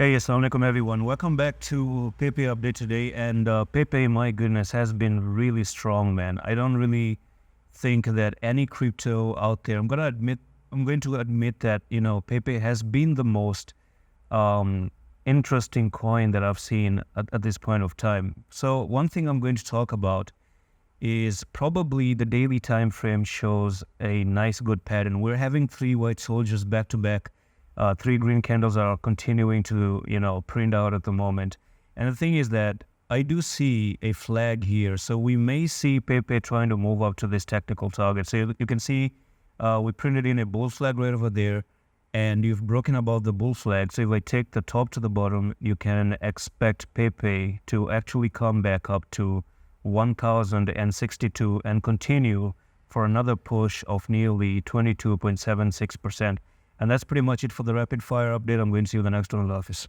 Hey, assalamu alaikum everyone. Welcome back to Pepe update today. And Pepe, my goodness, has been really strong, man. I don't really think that any crypto out there. I'm going to admit that Pepe has been the most interesting coin that I've seen at this point of time. So one thing I'm going to talk about is probably the daily time frame shows a nice good pattern. We're having three white soldiers back to back. Three green candles are continuing to, print out at the moment. And the thing is that I do see a flag here. So we may see Pepe trying to move up to this technical target. So you can see we printed in a bull flag right over there, and you've broken above the bull flag. So if I take the top to the bottom, you can expect Pepe to actually come back up to 1,062 and continue for another push of nearly 22.76%. And that's pretty much it for the rapid fire update. I'm going to see you in the next one in the office.